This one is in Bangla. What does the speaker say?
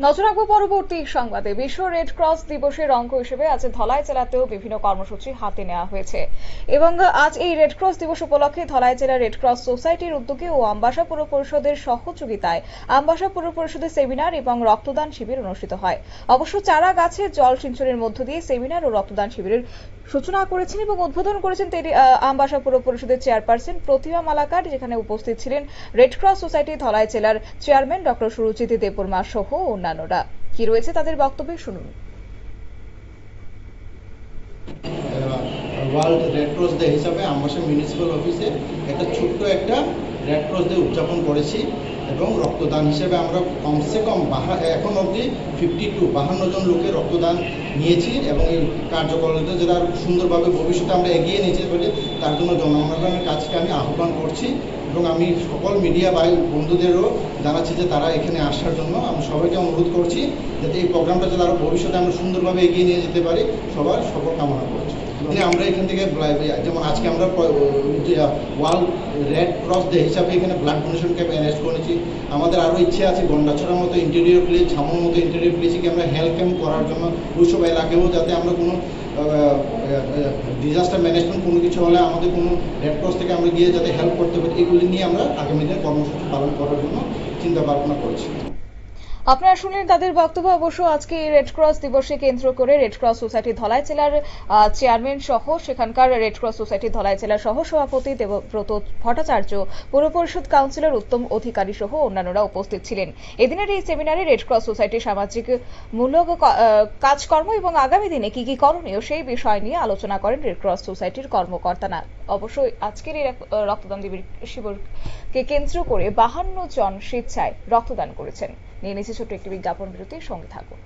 নজর রাখবো পরবর্তী সংবাদে। বিশ্ব রেড ক্রস দিবসের অঙ্গ হিসেবে আজ ধলাই জেলাতেও বিভিন্ন কর্মসূচি হাতে নেওয়া হয়েছে এবং আজ এই রেড ক্রস দিবস উপলক্ষে ধলাই জেলা রেড ক্রস সোসাইটির উদ্যোগে ও আমবাসা পুর পরিষদের সহযোগিতায় আমবাসা পুর পরিষদের সেমিনার এবং রক্তদান শিবির অনুষ্ঠিত হয়। অবশ্য চারা গাছে জল সিঞ্চনের মধ্য দিয়ে সেমিনার ও রক্তদান শিবিরের সূচনা করেছেন এবং উদ্বোধন করেছেন আমবাসা পুর পরিষদের চেয়ারপারসন প্রতিমা মালাকার, যেখানে উপস্থিত ছিলেন রেড ক্রস সোসাইটি ধলাই জেলার চেয়ারম্যান ডক্টর সুরুচিত দেববর্মা সহ অন্যান্যরা। কি রয়েছে তাদের বক্তব্যে শুনুন। ওয়ার্ল্ড রেড ক্রস ডে হিসাবে আমবাসা মিউনিসিপ্যাল অফিসে ছোট্ট একটা রেড ক্রস ডে উদযাপন করেছি এবং রক্তদান হিসেবে আমরা কমসে কম এখন অবধি 52 জন লোকের রক্তদান নিয়েছি এবং এই কার্যকলাপে যেটা আরো সুন্দরভাবে ভবিষ্যতে আমরা এগিয়ে নিতে পারি তার জন্য জনগণের কাছকে আমি আহ্বান করছি এবং আমি সকল মিডিয়া ভাই বন্ধুদেরও জানাচ্ছি যে তারা এখানে আসার জন্য আমি সবাইকে অনুরোধ করছি যাতে এই প্রোগ্রামটা যাতে আরও ভবিষ্যতে আমরা সুন্দরভাবে এগিয়ে নিয়ে যেতে পারি, সবার সফল কামনা করছি। আমরা এখান থেকে যেমন আজকে আমরা ওয়ার্ল্ড রেড ক্রস ডে হিসাবে এখানে ব্লাড ডোনেশন ক্যাম্প অ্যারেঞ্জ করেছি। আমাদের আরও ইচ্ছে আছে গন্ডাছড়ার মতো ইন্টেরিয়র প্লেস, ছামুর মতো ইন্টেরিয়র প্লেসে আমরা হেলথ ক্যাম্প করার জন্য ওইসব এলাকায়ও যাতে আমরা কোনো ডিজাস্টার ম্যানেজমেন্ট কোনো কিছু হলে আমাদের কোনো রেড ক্রস থেকে আমরা গিয়ে যাতে হেল্প করতে পারি, এগুলি নিয়ে আমরা আগামী দিনে কর্মসূচি পালন করার জন্য চিন্তা ভাবনা করছি। আপনারা শুনলেন তাদের বক্তব্য। অবশ্য আজকে রেড ক্রস দিবসে কেন্দ্র করে রেড ক্রস সোসাইটি ধলাই জেলার চেয়ারম্যান সহ সেখানকার রেড ক্রস সোসাইটি ধলাই জেলার সহ সভাপতি দেবব্রত ভট্টাচার্য, পুর পরিষদ কাউন্সিলর উত্তম অধিকারী সহ অন্যান্যরা উপস্থিত ছিলেন। এদিনের এই সেমিনারে রেড ক্রস সোসাইটির সামাজিক মূলক কাজকর্ম এবং আগামী দিনে কি কি করণীয় সেই বিষয় নিয়ে আলোচনা করেন রেড ক্রস সোসাইটির কর্মকর্তারা। অবশ্যই আজকের এই রক্তদান শিবিরকে কেন্দ্র করে 52 জন স্বেচ্ছায় রক্তদান করেছেন। নিয়ে নিচ্ছে ছোট্ট একটি বিজ্ঞাপন বিরতির সঙ্গে থাকুন।